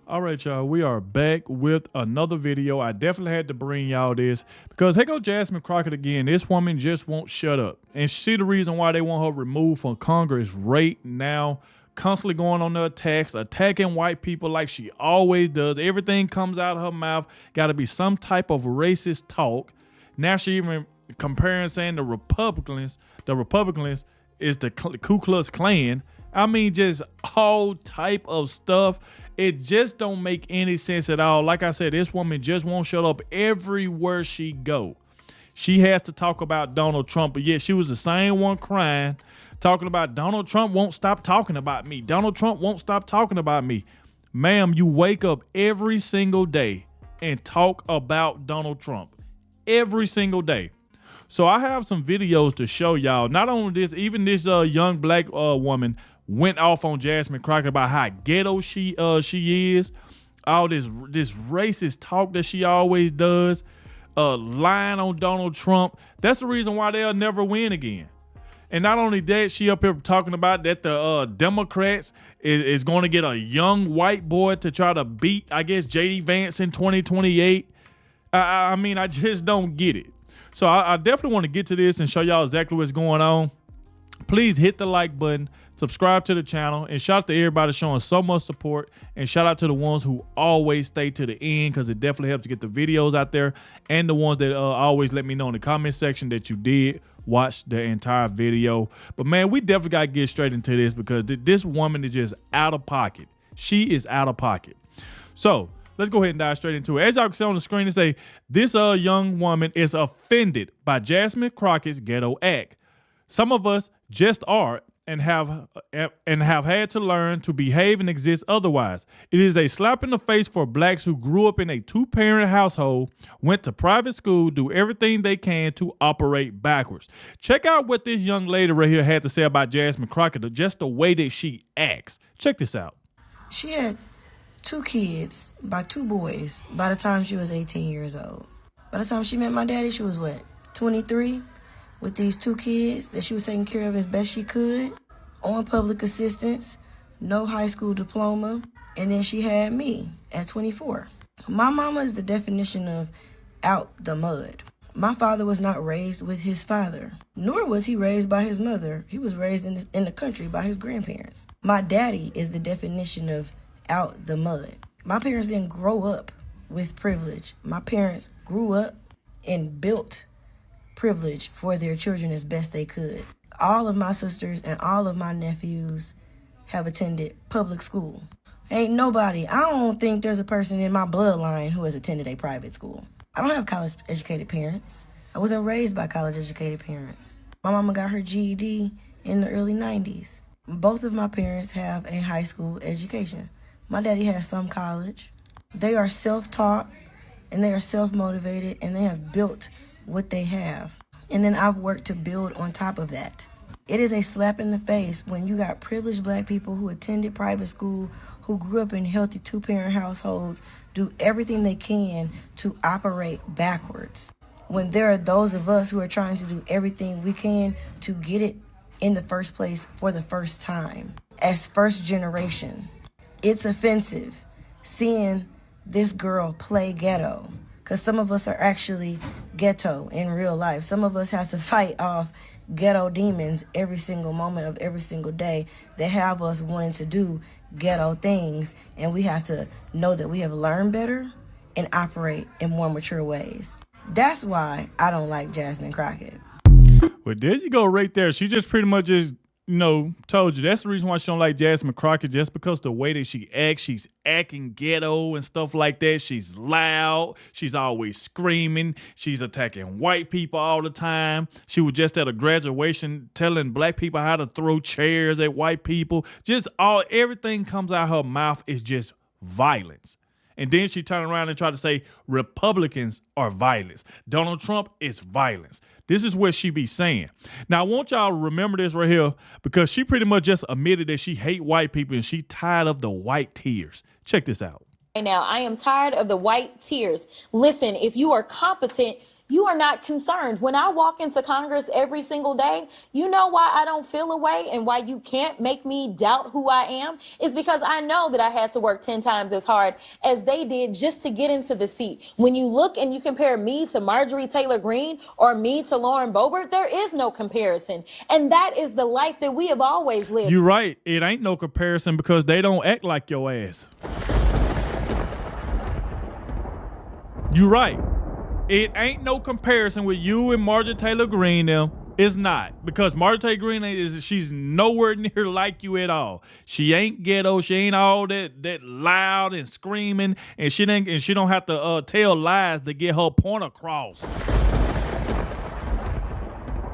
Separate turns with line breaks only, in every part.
All right, y'all, we are back with another video. I definitely had to bring y'all this because here goes Jasmine Crockett again. This woman just won't shut up. And see the reason why they want her removed from Congress right now, constantly going on the attacks, attacking white people like she always does. Everything comes out of her mouth. Got to be some type of racist talk. Now she even comparing saying the Republicans is the Ku Klux Klan. I mean, just all type of stuff. It just don't make any sense at all. Like I said, this woman just won't shut up everywhere she go. She has to talk about Donald Trump, but yet she was the same one crying, talking about Donald Trump won't stop talking about me. Donald Trump won't stop talking about me. Ma'am, you wake up every single day and talk about Donald Trump. Every single day. So I have some videos to show y'all. Not only this, even this young black woman went off on Jasmine Crockett about how ghetto she is. All this racist talk that she always does. Lying on Donald Trump. That's the reason why they'll never win again. And not only that, she up here talking about that the Democrats is going to get a young white boy to try to beat, I guess, J.D. Vance in 2028. I mean, I just don't get it. So I definitely want to get to this and show y'all exactly what's going on. Please hit the like button, subscribe to the channel, and shout out to everybody showing so much support. And shout out to the ones who always stay to the end, because it definitely helps to get the videos out there, and the ones that always let me know in the comment section that you did watch the entire video. But man, we definitely got to get straight into this because this woman is just out of pocket. She is out of pocket. So let's go ahead and dive straight into it. As y'all can see on the screen, it say this young woman is offended by Jasmine Crockett's ghetto act. Some of us just are and have had to learn to behave and exist otherwise. It is a slap in the face for blacks who grew up in a two-parent household, went to private school, do everything they can to operate backwards. Check out what this young lady right here had to say about Jasmine Crockett, just the way that she acts. Check this out.
She had 2 kids by 2 boys by the time she was 18 years old. By the time she met my daddy, she was what, 23? With these 2 kids that she was taking care of as best she could, on public assistance, no high school diploma, and then she had me at 24. My mama is the definition of out the mud. My father was not raised with his father, nor was he raised by his mother. He was raised in the country by his grandparents. My daddy is the definition of out the mud. My parents didn't grow up with privilege. My parents grew up and built privilege for their children as best they could. All of my sisters and all of my nephews have attended public school. Ain't nobody, I don't think there's a person in my bloodline who has attended a private school. I don't have college educated parents. I wasn't raised by college educated parents. My mama got her GED in the early 90s. Both of my parents have a high school education. My daddy has some college. They are self-taught and they are self-motivated and they have built what they have. And then I've worked to build on top of that. It is a slap in the face when you got privileged black people who attended private school, who grew up in healthy 2-parent households, do everything they can to operate backwards. When there are those of us who are trying to do everything we can to get it in the first place for the first time. As first generation, it's offensive seeing this girl play ghetto. Because some of us are actually ghetto in real life. Some of us have to fight off ghetto demons every single moment of every single day that have us wanting to do ghetto things. And we have to know that we have learned better and operate in more mature ways. That's why I don't like Jasmine Crockett.
Well, there you go right there. She just pretty much just, told you. That's the reason why she don't like Jasmine Crockett, just because the way that she acts, she's acting ghetto and stuff like that. She's loud. She's always screaming. She's attacking white people all the time. She was just at a graduation telling black people how to throw chairs at white people. Everything comes out her mouth is just violence. And then she turned around and tried to say Republicans are violence. Donald Trump is violence. This is what she be saying. Now, I want y'all to remember this right here because she pretty much just admitted that she hate white people and she tired of the white tears. Check this out.
Now, I am tired of the white tears. Listen, if you are competent, You are not concerned. When I walk into Congress every single day, you know why I don't feel a way and why you can't make me doubt who I am is because I know that I had to work 10 times as hard as they did just to get into the seat. When you look and you compare me to Marjorie Taylor Greene or me to Lauren Boebert, there is no comparison. And that is the life that we have always lived.
You're right. It ain't no comparison because they don't act like your ass. You're right. It ain't no comparison with you and Marjorie Taylor Greene them. It's not. Because Marjorie Taylor Greene she's nowhere near like you at all. She ain't ghetto. She ain't all that loud and screaming. And she don't have to tell lies to get her point across.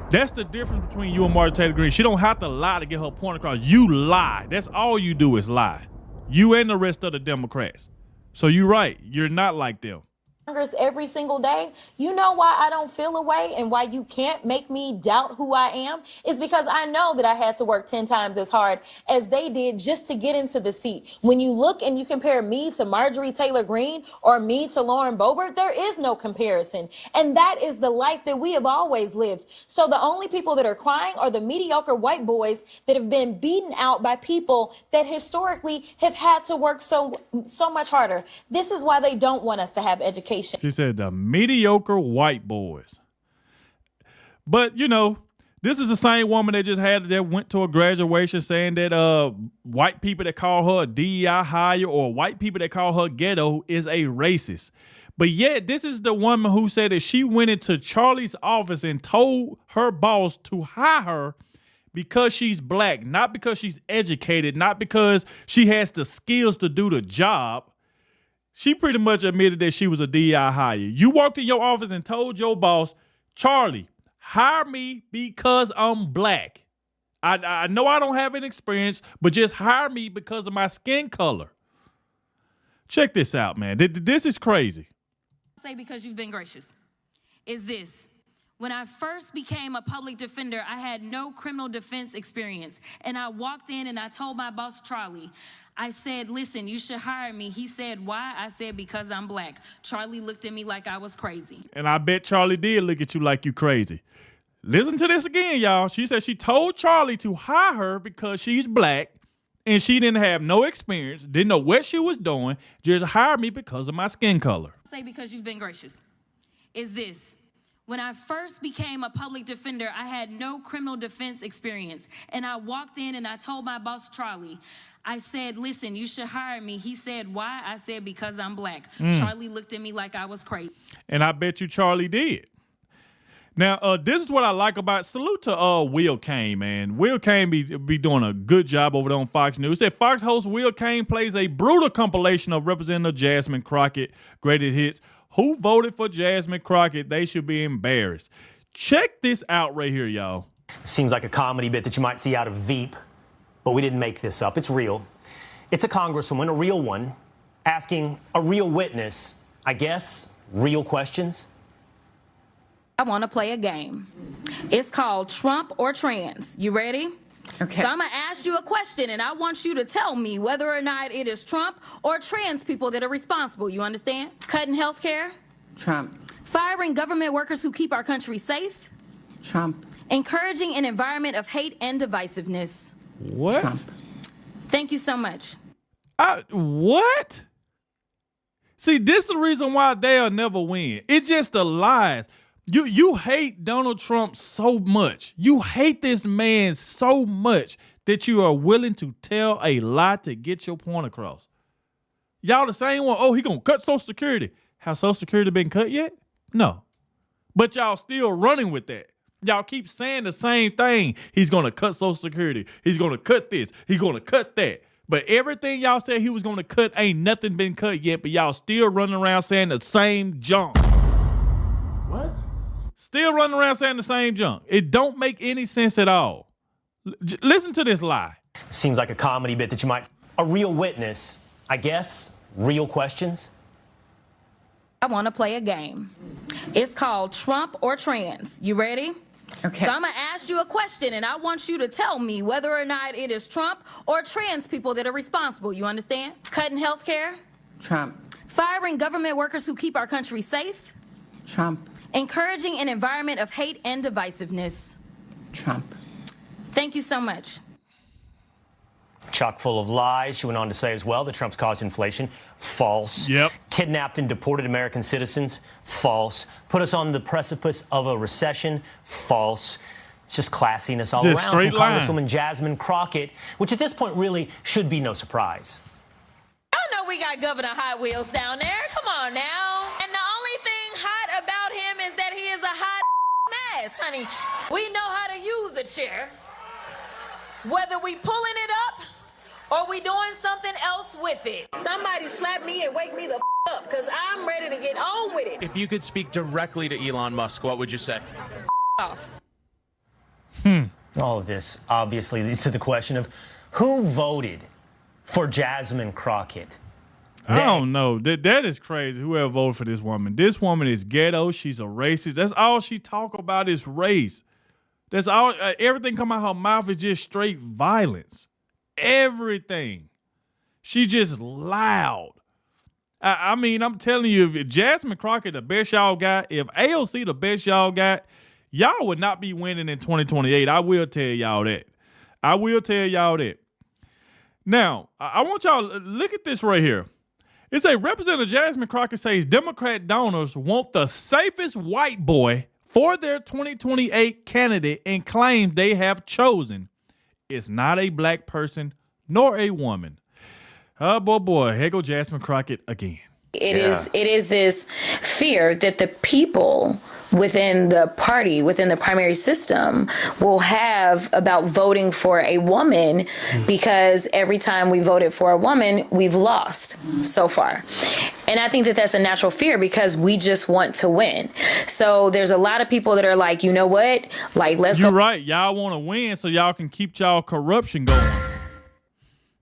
That's the difference between you and Marjorie Taylor Greene. She don't have to lie to get her point across. You lie. That's all you do is lie. You and the rest of the Democrats. So you're right. You're not like them.
Congress every single day, you know why I don't feel a way and why you can't make me doubt who I am is because I know that I had to work 10 times as hard as they did just to get into the seat. When you look and you compare me to Marjorie Taylor Greene or me to Lauren Boebert, there is no comparison. And that is the life that we have always lived. So the only people that are crying are the mediocre white boys that have been beaten out by people that historically have had to work so much harder. This is why they don't want us to have education.
She said the mediocre white boys. But, you know, this is the same woman that went to a graduation saying that white people that call her a DEI hire or white people that call her ghetto is a racist. But yet, this is the woman who said that she went into Charlie's office and told her boss to hire her because she's black, not because she's educated, not because she has the skills to do the job. She pretty much admitted that she was a DEI hire. You walked in your office and told your boss, Charlie, hire me because I'm black. I know I don't have any experience, but just hire me because of my skin color. Check this out, man. This is crazy.
Say because you've been gracious is this. When I first became a public defender, I had no criminal defense experience. And I walked in and I told my boss, Charlie, I said, listen, you should hire me. He said, why? I said, because I'm black. Charlie looked at me like I was crazy.
And I bet Charlie did look at you like you crazy. Listen to this again, y'all. She said she told Charlie to hire her because she's black and she didn't have no experience, didn't know what she was doing, just hire me because of my skin color.
Say because you've been gracious is this. When I first became a public defender, I had no criminal defense experience. And I walked in and I told my boss, Charlie, I said, listen, you should hire me. He said, why? I said, because I'm black. Charlie looked at me like I was crazy.
And I bet you Charlie did. Now, this is what I like about, salute to Will Cain, man. Will Cain be doing a good job over there on Fox News. It said Fox host Will Cain plays a brutal compilation of Representative Jasmine Crockett greatest hits. Who voted for Jasmine Crockett? They should be embarrassed. Check this out right here, y'all.
Seems like a comedy bit that you might see out of Veep, but we didn't make this up. It's real. It's a congresswoman, a real one, asking a real witness, I guess, real questions.
I want to play a game. It's called Trump or Trans. You ready? Okay. So I'm going to ask you a question, and I want you to tell me whether or not it is Trump or trans people that are responsible. You understand? Cutting health care?
Trump.
Firing government workers who keep our country safe?
Trump.
Encouraging an environment of hate and divisiveness?
What?
Trump.
Thank you so much.
What? See, this is the reason why they'll never win. It's just the lies. You hate Donald Trump so much. You hate this man so much that you are willing to tell a lie to get your point across. Y'all the same one, oh, he gonna cut Social Security. Has Social Security been cut yet? No. But y'all still running with that. Y'all keep saying the same thing. He's gonna cut Social Security. He's gonna cut this. He's gonna cut that. But everything y'all said he was gonna cut, ain't nothing been cut yet, but y'all still running around saying the same junk.
What?
Still running around saying the same junk. It don't make any sense at all. Listen to this lie.
Seems like a comedy bit that you might... A real witness, I guess, real questions.
I want to play a game. It's called Trump or Trans. You ready?
Okay.
So I'm going to ask you a question, and I want you to tell me whether or not it is Trump or trans people that are responsible. You understand? Cutting health care?
Trump.
Firing government workers who keep our country safe?
Trump.
encouraging an environment of hate and divisiveness.
Trump.
Thank you so much.
Chock full of lies. She went on to say as well that Trump's caused inflation. False.
Yep.
Kidnapped and deported American citizens. False. Put us on the precipice of a recession. False. It's just classiness all
Just
around
straight
from
line.
Congresswoman Jasmine Crockett, which at this point really should be no surprise.
I know we got Governor Hot Wheels down there. Come on now. And the only thing hot about him is that he is a hot mess, honey. We know how to use a chair. Whether we pulling it up or we doing something else with it. Somebody slap me and wake me the up, because I'm ready to get on with it.
If you could speak directly to Elon Musk, what would you say?
Off.
All of this obviously leads to the question of who voted for Jasmine Crockett.
I don't know. That is crazy. Whoever voted for this woman. This woman is ghetto. She's a racist. That's all she talk about is race. That's all. Everything come out her mouth is just straight violence. Everything. She just loud. I mean, I'm telling you, if Jasmine Crockett the best y'all got, if AOC the best y'all got, y'all would not be winning in 2028. I will tell y'all that. I will tell y'all that. Now, I want y'all to look at this right here. It says Representative Jasmine Crockett says Democrat donors want the safest white boy for their 2028 candidate and claims they have chosen. It's not a black person nor a woman. Oh, boy. Here go Jasmine Crockett again.
It is this fear that the people within the party, within the primary system, will have about voting for a woman, because every time we voted for a woman, we've lost so far. And I think that that's a natural fear because we just want to win. So there's a lot of people that are like, you know what? Like, let's go.
You're right. Y'all want to win so y'all can keep y'all corruption going.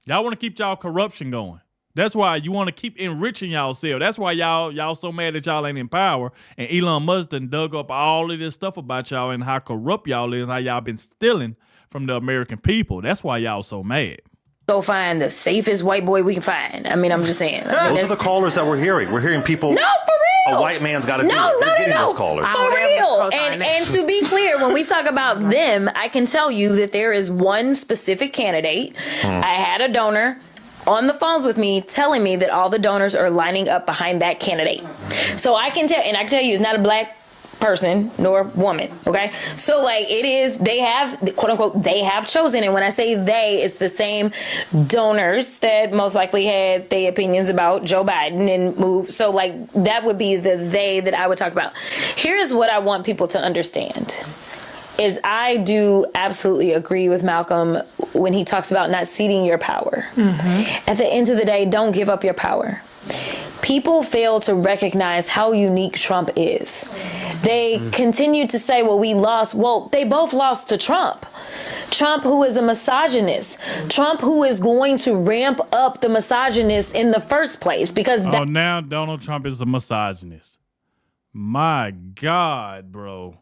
Y'all want to keep y'all corruption going. That's why you want to keep enriching y'allself. That's why y'all so mad that y'all ain't in power. And Elon Musk done dug up all of this stuff about y'all and how corrupt y'all is, how y'all been stealing from the American people. That's why y'all so mad.
Go find the safest white boy we can find. I mean, I'm just saying.
Those are the callers that we're hearing. We're hearing people.
No, for real.
A white man's got to do it. We're getting those callers.
For real. And to be clear, when we talk about them, I can tell you that there is one specific candidate. I had a donor on the phones with me telling me that all the donors are lining up behind that candidate. So I can tell you it's not a black person nor woman, okay? So like it is, they have, quote unquote, they have chosen. And when I say they, it's the same donors that most likely had their opinions about Joe Biden and move. So like that would be the they that I would talk about. Here's what I want people to understand. Is I do absolutely agree with Malcolm when he talks about not ceding your power. At the end of the day, don't give up your power. People fail to recognize how unique Trump is. They continue to say, well, we lost. Well, they both lost to Trump. Trump, who is a misogynist. Trump, who is going to ramp up the misogynist in the first place. Because
now Donald Trump is a misogynist. My God, bro.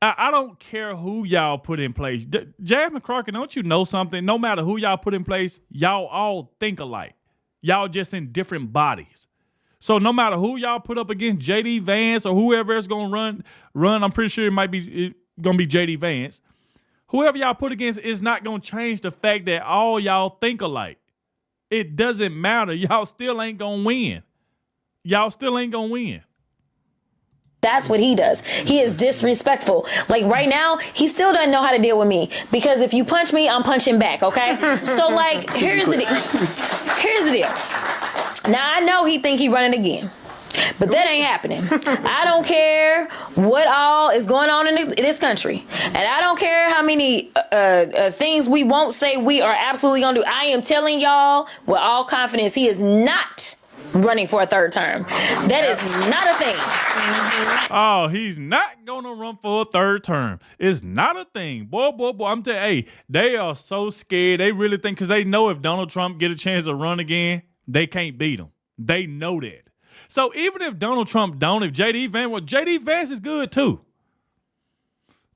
I don't care who y'all put in place. Jasmine Crockett, don't you know something? No matter who y'all put in place, y'all all think alike. Y'all just in different bodies. So no matter who y'all put up against J.D. Vance or whoever is going to run, I'm pretty sure it might be going to be J.D. Vance. Whoever y'all put against is not going to change the fact that all y'all think alike. It doesn't matter. Y'all still ain't going to win. Y'all still ain't going to win.
That's what he does. He is disrespectful. Like right now, he still doesn't know how to deal with me because if you punch me, I'm punching back. Okay. So like, here's the deal. Now I know he think he running again, but that ain't happening. I don't care what all is going on in this country, and I don't care how many things we won't say we are absolutely gonna do. I am telling y'all with all confidence, he is not running for a third term. That is not a thing.
Oh, he's not gonna run for a third term. It's not a thing. Boy, I'm telling you, hey, they are so scared. They really think, because they know if Donald Trump get a chance to run again, they can't beat him. They know that. So even if Donald Trump don't, if J.D. Vance is good too.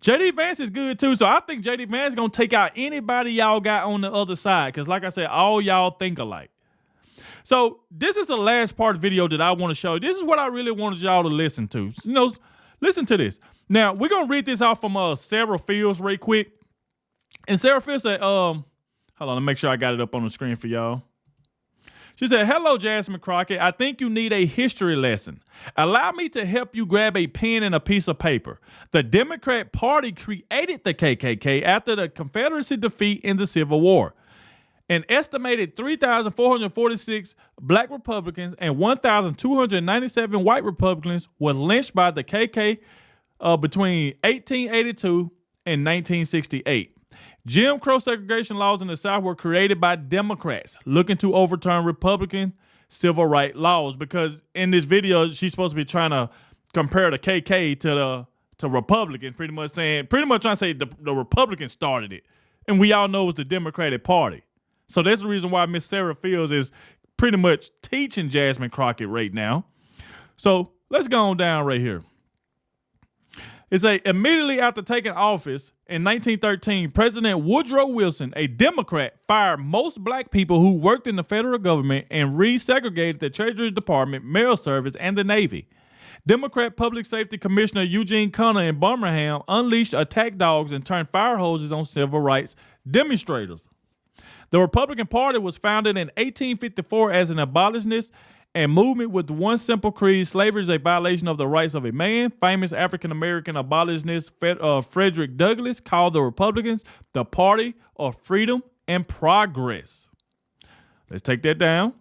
J.D. Vance is good too. So I think J.D. Vance is gonna take out anybody y'all got on the other side. Because like I said, all y'all think alike. So this is the last part of the video that I want to show. This is what I really wanted y'all to listen to. You know, Listen to this. Now, we're going to read this off from Sarah Fields right quick. And Sarah Fields said, hold on, let me make sure I got it up on the screen for y'all. She said, hello, Jasmine Crockett. I think you need a history lesson. Allow me to help you grab a pen and a piece of paper. The Democrat Party created the KKK after the Confederacy defeat in the Civil War. An estimated 3,446 black Republicans and 1,297 white Republicans were lynched by the KKK between 1882 and 1968. Jim Crow segregation laws in the South were created by Democrats looking to overturn Republican civil rights laws, because in this video, she's supposed to be trying to compare the KK to Republicans, pretty much trying to say the Republicans started it. And we all know it was the Democratic Party. So that's the reason why Miss Sarah Fields is pretty much teaching Jasmine Crockett right now. So let's go on down right here. It's immediately after taking office in 1913, President Woodrow Wilson, a Democrat, fired most black people who worked in the federal government and resegregated the Treasury Department, Mail Service, and the Navy. Democrat Public Safety Commissioner Eugene Connor in Birmingham unleashed attack dogs and turned fire hoses on civil rights demonstrators. The Republican Party was founded in 1854 as an abolitionist and movement with one simple creed: slavery is a violation of the rights of a man. Famous African-American abolitionist Frederick Douglass called the Republicans the Party of Freedom and Progress. Let's take that down.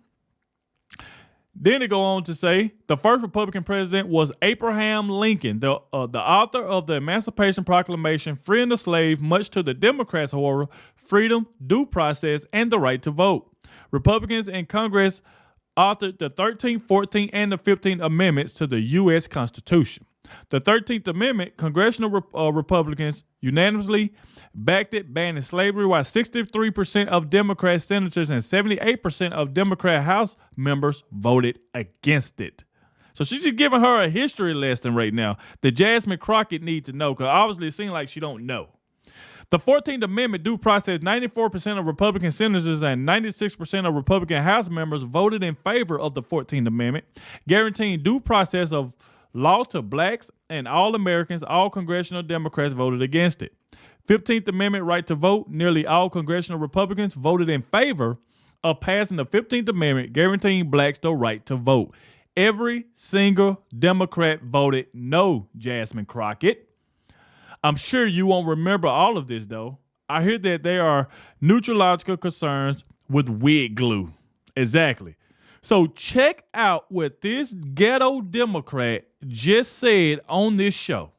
Then they go on to say the first Republican president was Abraham Lincoln, the author of the Emancipation Proclamation, freeing the slave, much to the Democrats' horror, freedom, due process, and the right to vote. Republicans in Congress authored the 13th, 14th, and the 15th Amendments to the U.S. Constitution. The 13th Amendment, congressional Republicans unanimously backed it, banning slavery, while 63% of Democrat senators and 78% of Democrat House members voted against it. So she's just giving her a history lesson right now that Jasmine Crockett needs to know, because obviously it seems like she don't know. The 14th Amendment due process, 94% of Republican senators and 96% of Republican House members voted in favor of the 14th Amendment, guaranteeing due process of law to blacks and all Americans. All congressional Democrats voted against it. 15th Amendment right to vote, nearly all congressional Republicans voted in favor of passing the 15th Amendment, guaranteeing blacks the right to vote. Every single Democrat voted no, Jasmine Crockett. I'm sure you won't remember all of this, though. I hear that there are neurological concerns with wig glue. Exactly. So check out what this ghetto Democrat just said on this show.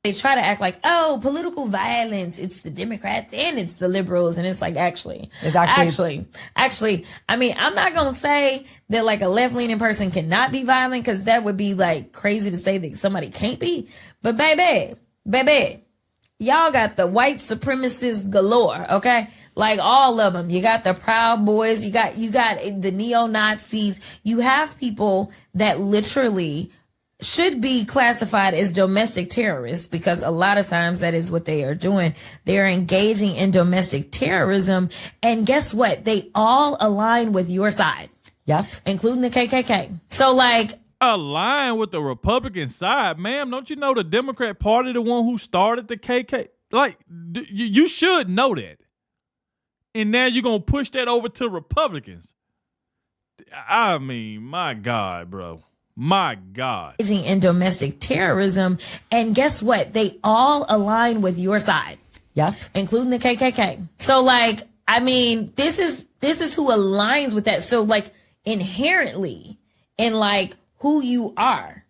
They try to act like, oh, political violence, it's the Democrats and it's the liberals. And it's like, actually, I mean, I'm not going to say that like a left-leaning person cannot be violent, because that would be like crazy to say that somebody can't be. But baby, y'all got the white supremacists galore, okay? Like all of them. You got the Proud Boys, you got the neo-Nazis. You have people that literally should be classified as domestic terrorists, because a lot of times that is what they are doing. They're engaging in domestic terrorism. And guess what? They all align with your side. Yeah. Including the KKK. So like,
align with the Republican side, ma'am. Don't you know the Democrat Party, the one who started the KK? Like, you should know that. And now you're going to push that over to Republicans. I mean, my God, bro. My God.
In domestic terrorism. And guess what? They all align with your side. Yeah. Including the KKK. So like, I mean, this is who aligns with that. So like, inherently, in like, who you are,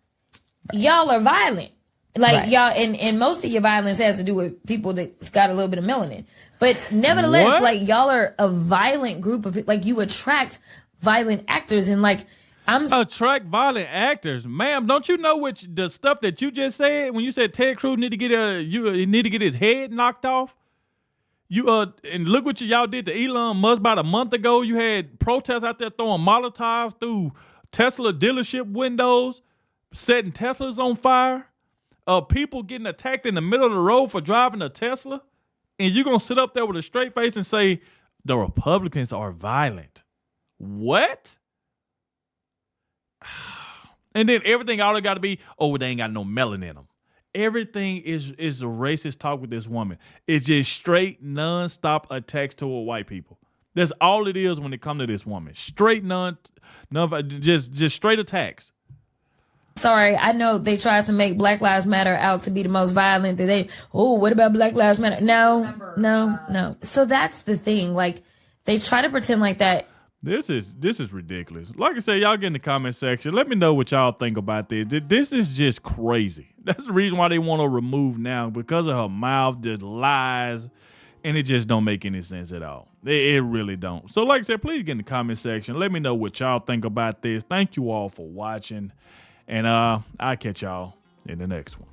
y'all are violent. Like y'all, and most of your violence has to do with people that's got a little bit of melanin. But nevertheless, like y'all are a violent group of, like, you attract violent actors. And like,
attract violent actors, ma'am. Don't you know the stuff that you just said when you said Ted Cruz need to get his head knocked off? And look what y'all did to Elon Musk about a month ago. You had protests out there throwing Molotovs through Tesla dealership windows, setting Teslas on fire, people getting attacked in the middle of the road for driving a Tesla, and you're going to sit up there with a straight face and say, the Republicans are violent. What? And then everything all got to be, oh, they ain't got no melanin in them. everything is a racist talk with this woman. It's just straight non-stop attacks toward white people. That's all it is when it comes to this woman. Straight just straight attacks.
Sorry, I know they tried to make Black Lives Matter out to be the most violent. What about Black Lives Matter? No. So that's the thing. Like, they try to pretend like that.
This is ridiculous. Like I said, y'all get in the comment section. Let me know what y'all think about this. This is just crazy. That's the reason why they want to remove now, because of her mouth, just lies, and it just don't make any sense at all. It really don't. So like I said, please get in the comment section. Let me know what y'all think about this. Thank you all for watching, and I'll catch y'all in the next one.